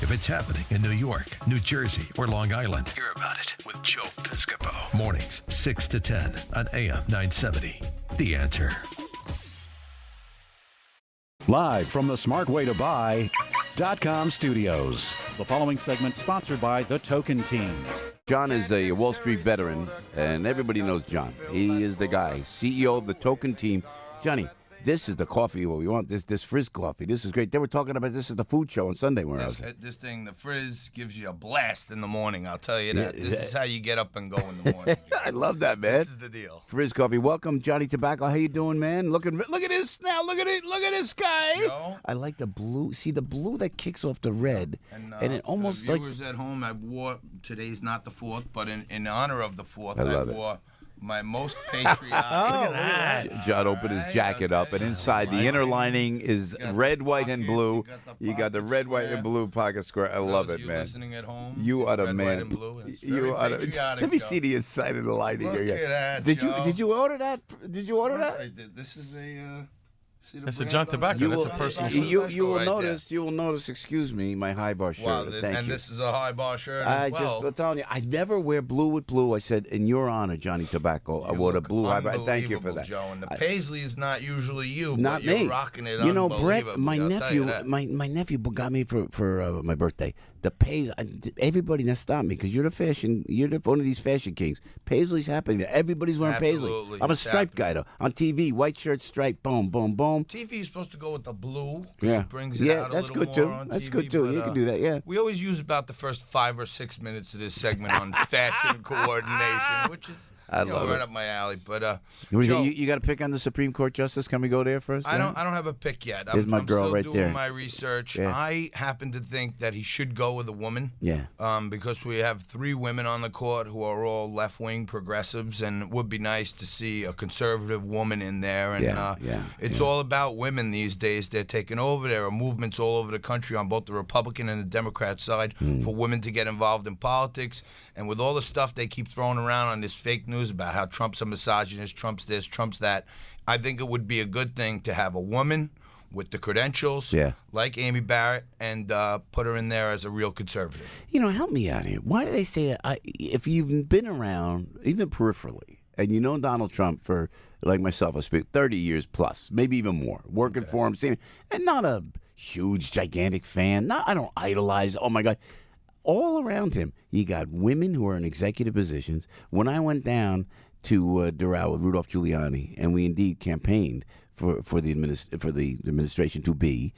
If it's happening in New York, New Jersey, or Long Island, hear about it with Joe Piscopo. Mornings, 6 to 10 on AM 970. The Answer. Live from the smartwaytobuy.com studios. The following segment sponsored by the Token Team. John is a Wall Street veteran, and everybody knows John. He is the guy, CEO of the Token Team. Johnny, this is the coffee what we want. This Frizz coffee. This is great. They were talking about this at the food show on Sunday where I was. This thing, the Frizz, gives you a blast in the morning. I'll tell you that. This is how you get up and go in the morning. I love that, man. This is the deal. Frizz coffee. Welcome, Johnny Tabacco. How you doing, man? Look at this now. Look at it. Look at this guy. Yo. I like the blue. See the blue that kicks off the red, and it almost for the like viewers at home. I wore, today's not the 4th, but in honor of the 4th, I wore my most patriotic. Look at that. John opened his jacket up, and inside the inner lining is red, white, and blue. You got the red, white, and blue pocket square. I love it, man. Listening at home, You are the red, man. White, and blue. It's You are the. patriotic, Let me Joe. see the inside of the lining Look here. at that, Did Joe. you order that? Did you order Yes, that? I did. This is a. See the That's a brand John on it? Tabacco. You That's will, a personal you shirt. will Right notice. You will notice. Excuse me, my high bar shirt. Wow, Thank and you. this is a high bar shirt I as well. I'm telling you, I never wear blue with blue. I said, in your honor, Johnny Tobacco, I You wore the look blue high bar. Thank you for unbelievable, that. Joe. And the paisley is not usually you, Not but you're me. rocking it. You know, Brett, unbelievably, my I'll tell you nephew, that. my nephew got me for my birthday. The paisley. Everybody that stopped me because you're one of these fashion kings. Paisley's happening there. Everybody's wearing paisley. Absolutely. I'm a It's striped guy though. On TV, white shirt, stripe, boom, boom, boom. TV is supposed to go with the blue. 'Cause Yeah. it brings it Yeah, out a that's little good, too. more on That's TV, good, too. but, You can do that, yeah. We always use about the first 5 or 6 minutes of this segment on fashion coordination, which is I love right it. up my alley. But You, Joe, got to pick on the Supreme Court justice. Can we go there first? I don't have a pick yet. Here's my I'm girl still right doing there. my research. Yeah. I happen to think that he should go with a woman. Yeah. Because we have 3 women on the court who are all left-wing progressives, and it would be nice to see a conservative woman in there. And it's all about women these days. They're taking over. There are movements all over the country on both the Republican and the Democrat side for women to get involved in politics. And with all the stuff they keep throwing around on this fake news about how Trump's a misogynist, Trump's this, Trump's that, I think it would be a good thing to have a woman with the credentials, like Amy Barrett, and put her in there as a real conservative. You know, help me out here. Why do they say that? If you've been around, even peripherally, and you know Donald Trump for, like myself, I speak 30 years plus, maybe even more, working for him, seeing him, and not a huge, gigantic fan. I don't idolize. Oh my God. All around him, you got women who are in executive positions. When I went down to Doral with Rudolph Giuliani, and we indeed campaigned for the administration to be,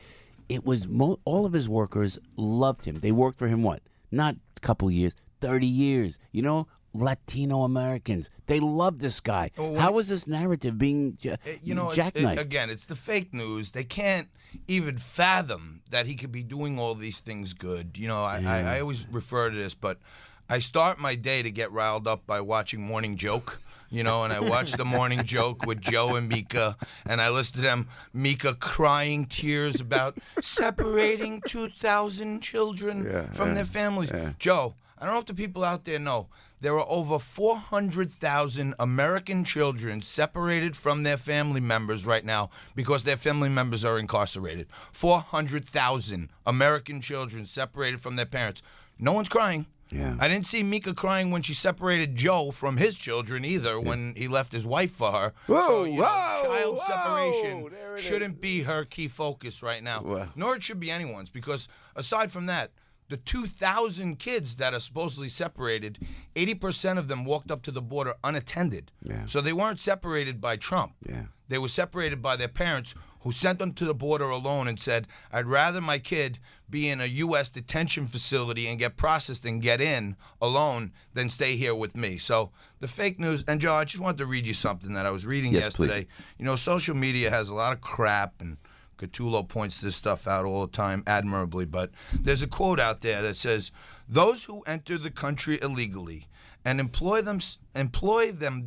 it was all of his workers loved him. They worked for him not a couple years, 30 years. You know, Latino Americans, they love this guy. How is this narrative being jackknifed? Again, it's the fake news. They can't even fathom that he could be doing all these things good. You know, I always refer to this, but I start my day to get riled up by watching Morning Joke. You know, and I watch the Morning Joke with Joe and Mika, and I listen to them, Mika crying tears about separating 2,000 children from their families. Joe, I don't know if the people out there know, there are over 400,000 American children separated from their family members right now because their family members are incarcerated. 400,000 American children separated from their parents. No one's crying. Yeah. I didn't see Mika crying when she separated Joe from his children either when he left his wife for her. Child separation shouldn't be her key focus right now, nor it should be anyone's, because aside from that, the 2,000 kids that are supposedly separated, 80% of them walked up to the border unattended. So they weren't separated by Trump. They were separated by their parents, who sent them to the border alone and said, I'd rather my kid be in a U.S. detention facility and get processed and get in alone than stay here with me. So the fake news, and Joe, I just wanted to read you something that I was reading yesterday. Please. You know, social media has a lot of crap, and Cthulhu points this stuff out all the time admirably, but there's a quote out there that says, those who enter the country illegally and employ them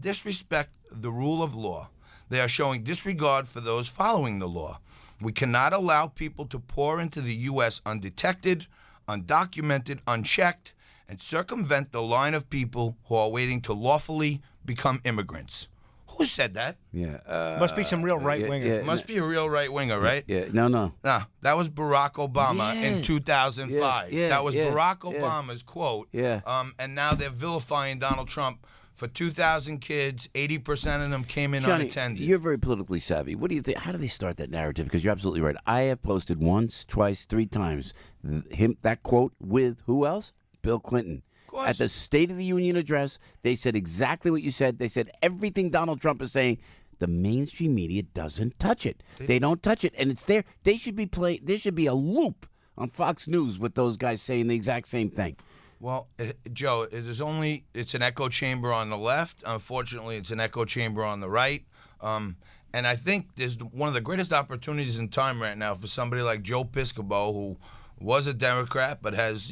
disrespect the rule of law. They are showing disregard for those following the law. We cannot allow people to pour into the U.S. undetected, undocumented, unchecked, and circumvent the line of people who are waiting to lawfully become immigrants. Who Who said that? Yeah. Must be some real right winger. yeah. Must be a real right winger, right? Yeah. No. No, that was Barack Obama in 2005. Yeah, That was yeah, Barack yeah. Obama's quote. Yeah. And now they're vilifying Donald Trump. For 2,000 kids, 80% of them came in Johnny, unattended. you're very politically savvy. What do you think? How do they start that narrative? Because you're absolutely right. I have posted once, twice, 3 times that quote with who else? Bill Clinton. At the State of the Union address, they said exactly what you said. They said everything Donald Trump is saying. The mainstream media doesn't touch it. They don't touch it, and it's there. They should be playing. There should be a loop on Fox News with those guys saying the exact same thing. Well, Joe, it's an echo chamber on the left. Unfortunately, it's an echo chamber on the right. And I think there's one of the greatest opportunities in time right now for somebody like Joe Piscopo, who was a Democrat but has,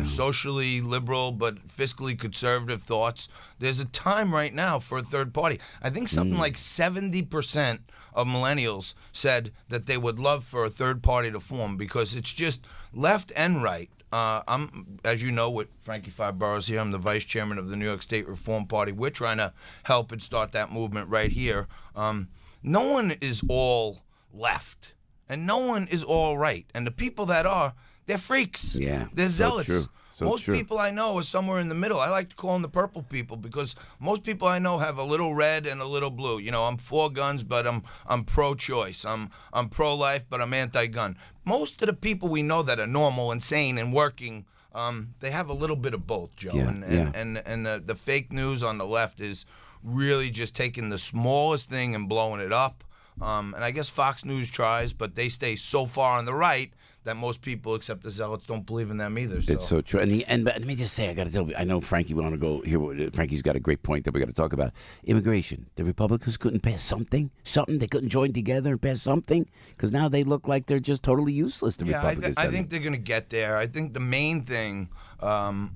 socially liberal but fiscally conservative thoughts. There's a time right now for a third party. I think something like 70% of millennials said that they would love for a third party to form because it's just left and right. I'm, as you know, with Frankie Five Boroughs here, I'm the vice chairman of the New York State Reform Party. We're trying to help and start that movement right here. No one is all left, and no one is all right. And the people that are, they're freaks. Yeah, they're zealots. So true. Most people I know are somewhere in the middle. I like to call them the purple people because most people I know have a little red and a little blue. I'm for guns, but I'm pro-choice. I'm pro-life, but I'm anti-gun. Most of the people we know that are normal and sane and working, they have a little bit of both, Joe. Yeah, and the fake news on the left is really just taking the smallest thing and blowing it up. And I guess Fox News tries, but they stay so far on the right that most people, except the zealots, don't believe in them either. So. It's so true. And let me just say, I got to tell you, I know Frankie want to go here. Frankie's got a great point that we got to talk about. Immigration. The Republicans couldn't pass something. They couldn't join together and pass something because now they look like they're just totally useless. The Republicans. I think they're going to get there. I think the main thing,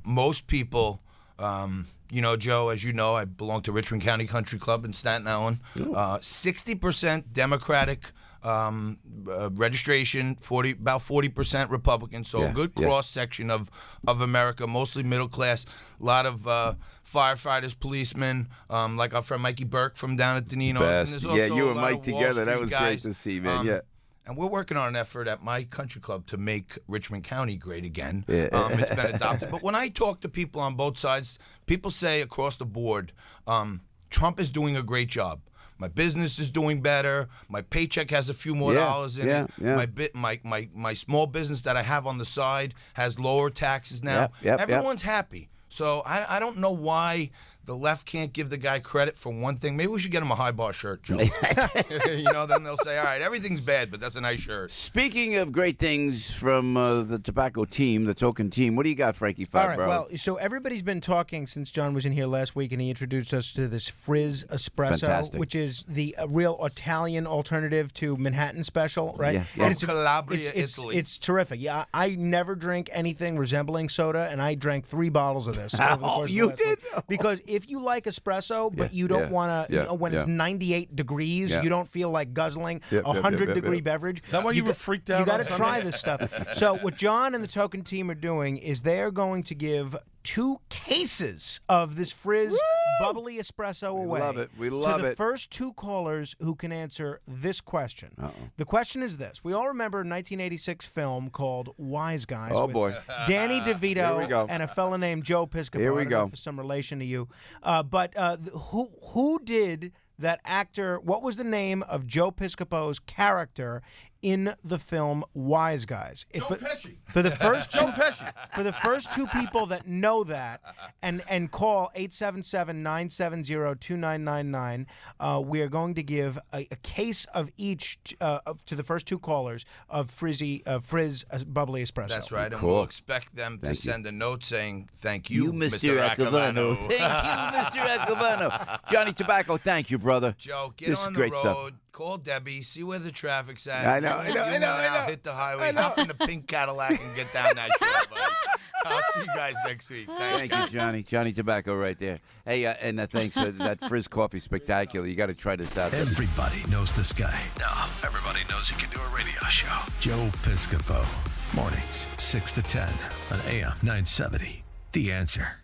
most people. Joe, as you know, I belong to Richmond County Country Club in Staten Island. 60% Democratic registration, about 40% Republican. So a good cross section of America, mostly middle class. A lot of firefighters, policemen, like our friend Mikey Burke from down at Danino's. And there's also you a and lot Mike of Wall together. That Street was guys. great to see, man. And we're working on an effort at my country club to make Richmond County great again. It's been adopted. But when I talk to people on both sides, people say across the board, Trump is doing a great job. My business is doing better. My paycheck has a few more dollars in it. My small business that I have on the side has lower taxes now. Everyone's happy. So I don't know why the left can't give the guy credit for one thing. Maybe we should get him a high bar shirt, Joe. Then they'll say, all right, everything's bad, but that's a nice shirt. Speaking of great things from the Tobacco team, the Token team, what do you got, Frankie Five? All right, well, so everybody's been talking since John was in here last week, and he introduced us to this Frizz Espresso, Fantastic. which is the real Italian alternative to Manhattan Special, right? From Calabria, Italy. It's terrific. Yeah, I never drink anything resembling soda, and I drank 3 bottles of this. Over the course of the last week. Because if you like espresso, but you don't want to, when it's 98 degrees, you don't feel like guzzling a 100-degree beverage. Is that why you were freaked out? You got on to try this stuff. So what John and the Token team are doing is they're going to give 2 cases of this Frizz bubbly espresso away. Love it. We love to the it. first 2 callers who can answer this question. The question is this. We all remember a 1986 film called Wise Guys with Danny DeVito and a fella named Joe Piscopo. Here we I don't go. know if it's some relation to you. But who did that actor, what was the name of Joe Piscopo's character in the film Wise Guys? Joe Pesci. For the first Joe Pesci. For the first 2 people that know that and call 877-970-2999, we are going to give a case of each to the first 2 callers of Frizz bubbly espresso. That's right, and Cool. we'll expect them to send a note saying, thank you, Mr. Accavano. Thank you, Mr. Accavano. Johnny Tobacco, thank you, brother. Joe, get This is on the great road. stuff. Call Debbie, see where the traffic's at. I know. Hit the highway, hop in the pink Cadillac, and get down that shit, buddy. I'll see you guys next week. Thank you, Johnny. Johnny Tobacco right there. Hey, and thanks for that Frizz coffee, spectacular. You got to try this out. Everybody knows this guy. No, everybody knows he can do a radio show. Joe Piscopo. Mornings, 6 to 10 on AM 970. The Answer.